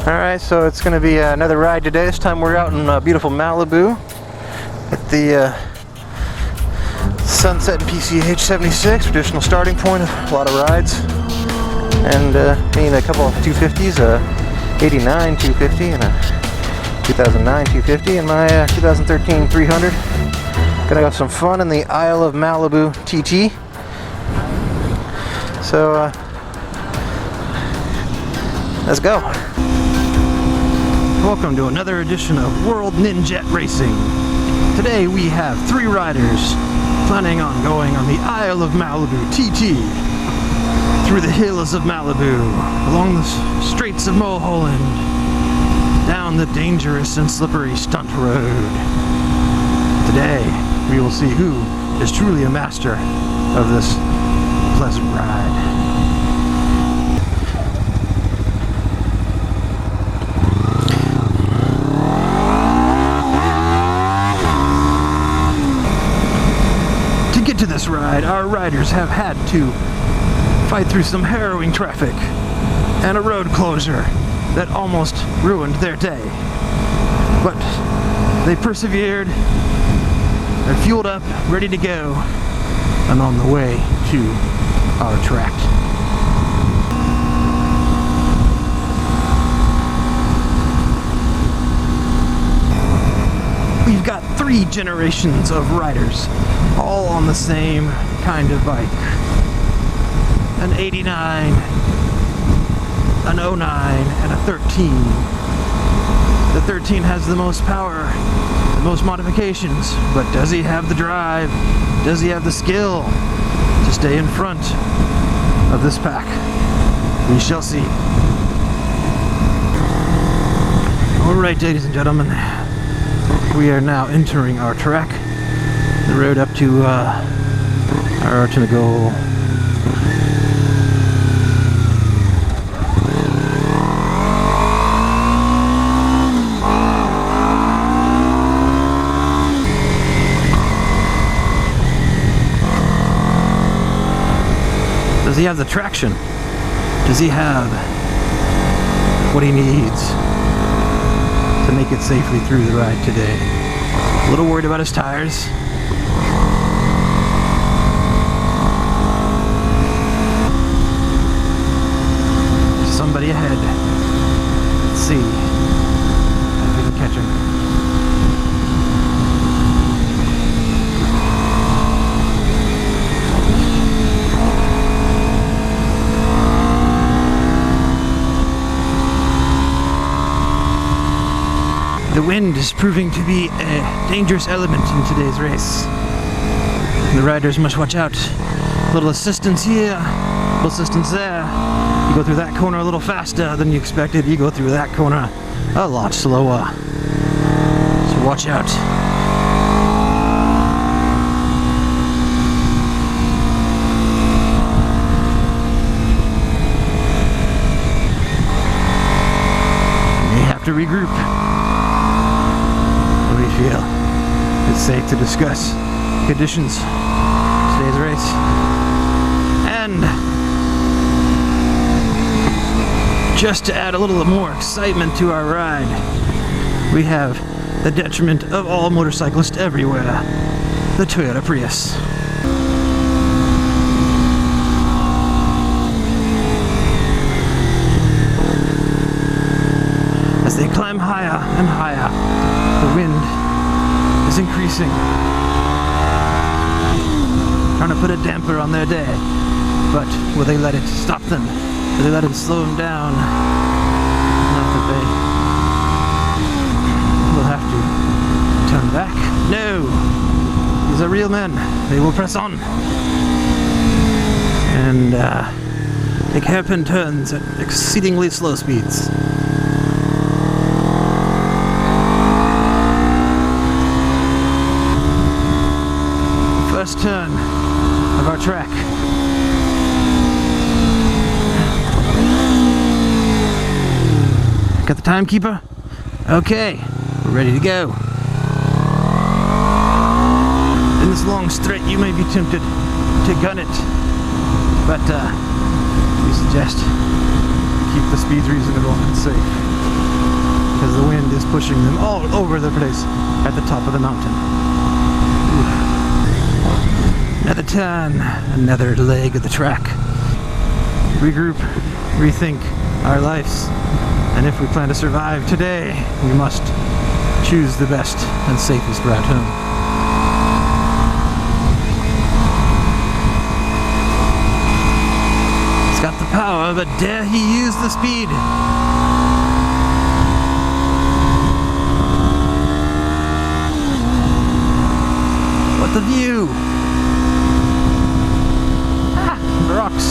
Alright, so it's going to be another ride today. This time we're out in beautiful Malibu at the Sunset and PCH 76, traditional starting point of a lot of rides. And me and a couple of 250s, 89 250 and a 2009 250 and my 2013 300. Gonna have some fun in the Isle of Malibu TT. So let's go. Welcome to another edition of World Ninjette Racing. Today we have 3 riders planning on going on the Isle of Malibu TT through the hills of Malibu, along the straits of Mulholland, down the dangerous and slippery stunt road. Today we will see who is truly a master of this pleasant ride. To get to this ride, our riders have had to fight through some harrowing traffic and a road closure that almost ruined their day. But they persevered, they're fueled up, ready to go, and on the way to our track. We've got 3 generations of riders, all on the same kind of bike. An 89, an 09, and a 13. The 13 has the most power, the most modifications, but does he have the drive? Does he have the skill to stay in front of this pack? We shall see. Alright, ladies and gentlemen, we are now entering our track, the road up to our ultimate goal. Does he have the traction? Does he have what he needs to make it safely through the ride today? A little worried about his tires. Somebody ahead. Let's see if we can catch him. The wind is proving to be a dangerous element in today's race. The riders must watch out. A little assistance here, a little assistance there. You go through that corner a little faster than you expected. You go through that corner a lot slower. So watch out. You may have to regroup. Feel it's safe to discuss conditions today's race. And just to add a little more excitement to our ride, we have the detriment of all motorcyclists everywhere, the Toyota Prius. As they climb higher and higher, the wind is increasing, trying to put a damper on their day. But will they let it stop them? Will they let it slow them down? Not that they will have to turn back. No! These are real men. They will press on. And take hairpin turns at exceedingly slow speeds. First turn of our track. Got the timekeeper? Okay, we're ready to go. In this long straight, you may be tempted to gun it, but we suggest keep the speeds reasonable and safe. as the wind is pushing them all over the place at the top of the mountain. Another turn, another leg of the track. Regroup, rethink our lives, and if we plan to survive today, we must choose the best and safest route home. He's got the power, but dare he use the speed? What the view! Ah, the rocks.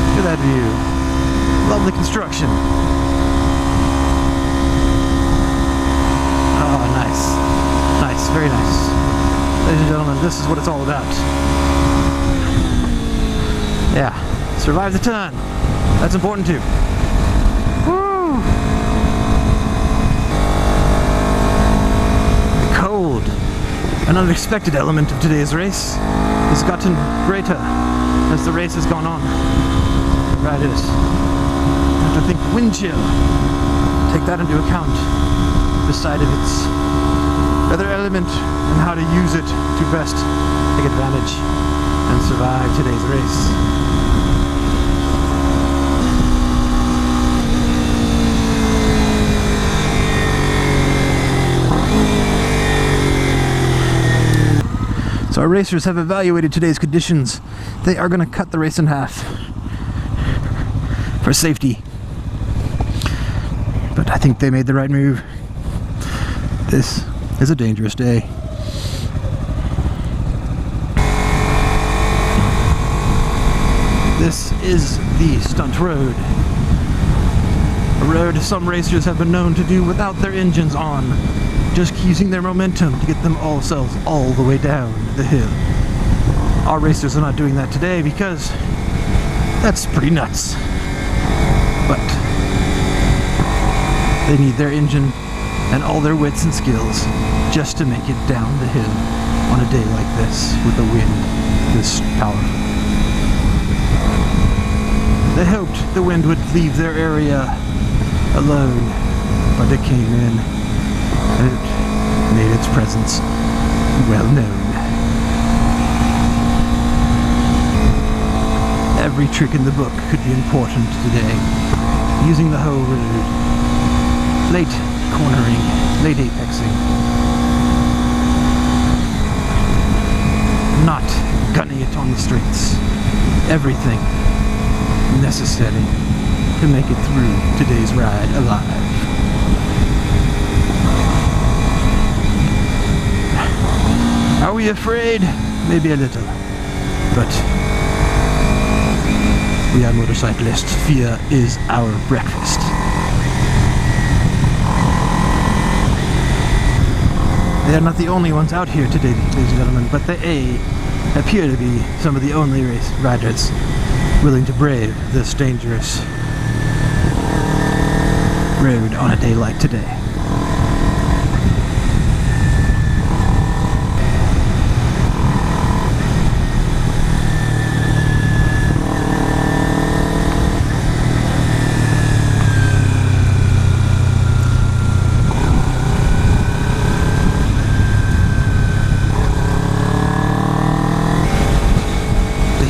Look at that view. Lovely construction. Oh, nice. Nice, very nice. Ladies and gentlemen, this is what it's all about. Yeah, survive the turn. That's important too. Woo! The cold, an unexpected element of today's race, has gotten greater as the race has gone on. The riders have to think wind chill, take that into account, decide if it's weather element and how to use it to best take advantage and survive today's race. So our racers have evaluated today's conditions. They are going to cut the race in half for safety. But I think they made the right move. This is a dangerous day. This is the stunt road. A road some racers have been known to do without their engines on, just using their momentum to get themselves all the way down the hill. Our racers are not doing that today because that's pretty nuts. But they need their engine and all their wits and skills just to make it down the hill on a day like this with the wind this powerful. They hoped the wind would leave their area alone, but it came in and it made its presence well known. Every trick in the book could be important today. Using the whole road. Late cornering, late apexing. Not gunning it on the streets. Everything necessary to make it through today's ride alive. Are we afraid? Maybe a little. But we are motorcyclists. Fear is our breakfast. They are not the only ones out here today, ladies and gentlemen, but they appear to be some of the only race riders willing to brave this dangerous road on a day like today.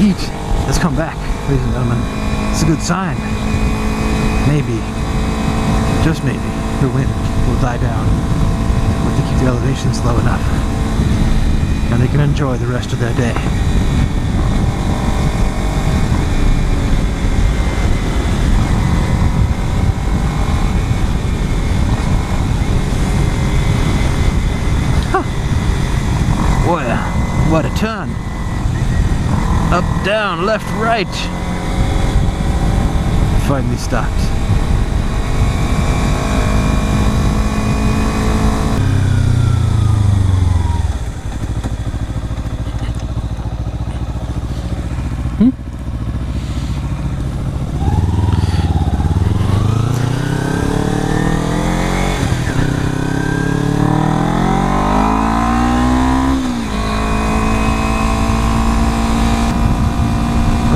Heat has come back, ladies and gentlemen. It's a good sign. Maybe, just maybe, the wind will die down if they keep the elevations low enough, and they can enjoy the rest of their day. Huh. Boy, what a turn. Up, down, left, right. Finally stopped.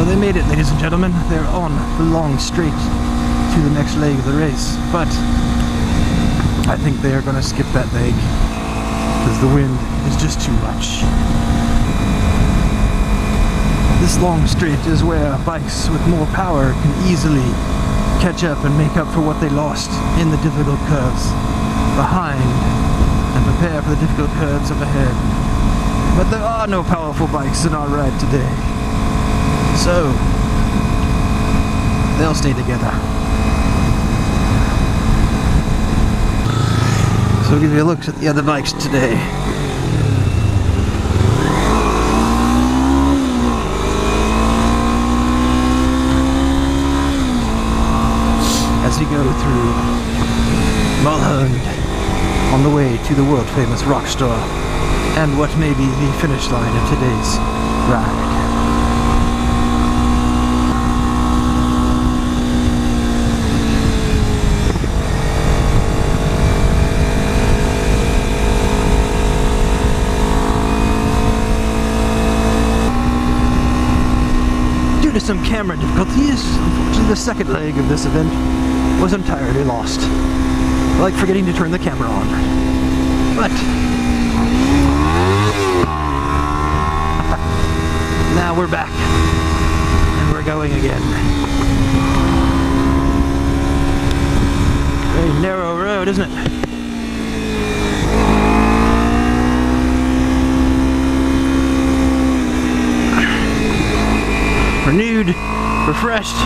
They made made it, ladies and gentlemen. They're on the long straight to the next leg of the race, but I think they are going to skip that leg because the wind is just too much. This long straight is where bikes with more power can easily catch up and make up for what they lost in the difficult curves behind and prepare for the difficult curves up ahead. But there are no powerful bikes in our ride today, so they'll stay together. So we'll give you a look at the other bikes today. As we go through Mulholland on the way to the world famous rock store and what may be the finish line of today's ride. Due to some camera difficulties, unfortunately the second leg of this event was entirely lost. Like forgetting to turn the camera on. But now we're back and we're going again. Very narrow road, isn't it? Renewed, refreshed,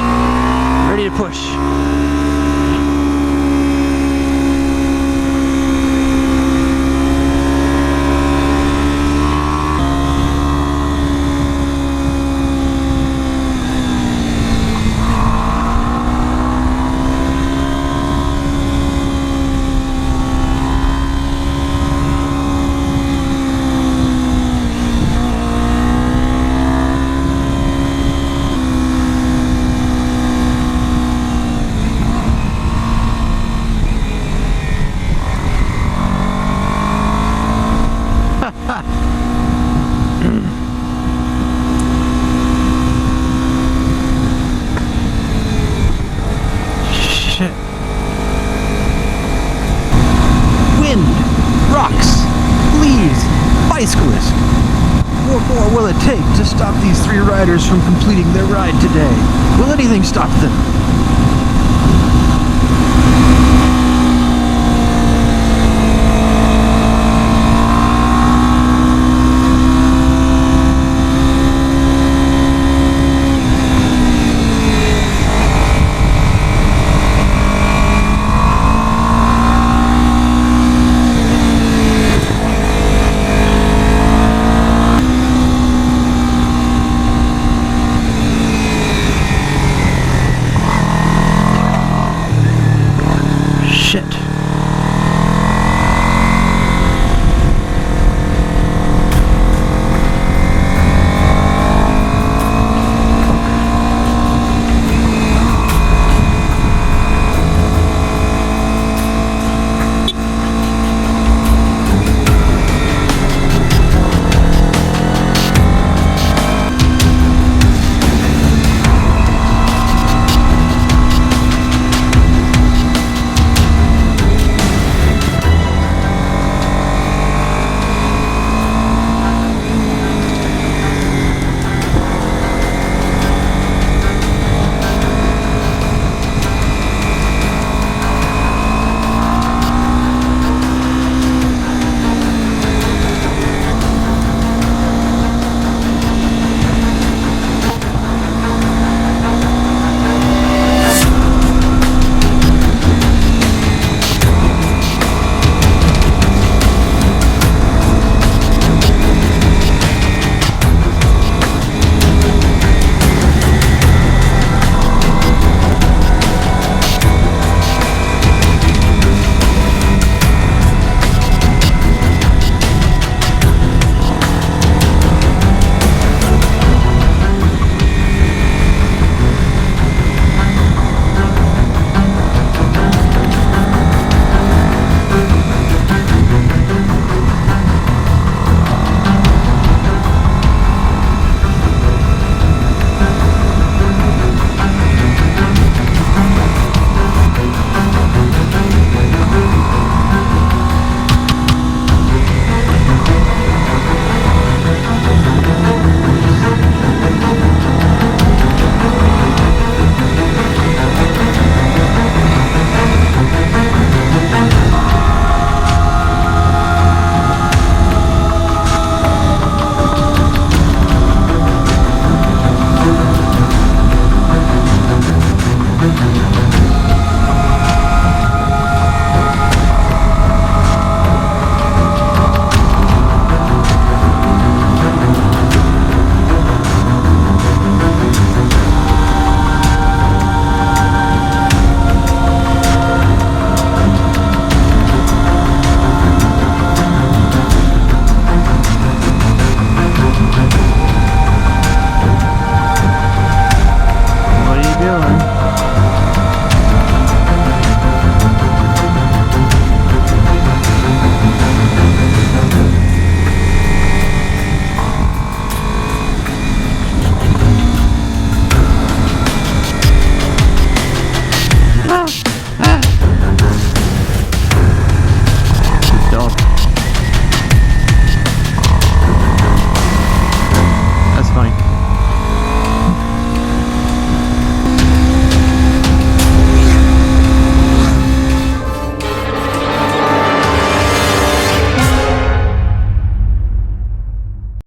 ready to push. Bicyclist. What more will it take to stop these three riders from completing their ride today? Will anything stop them?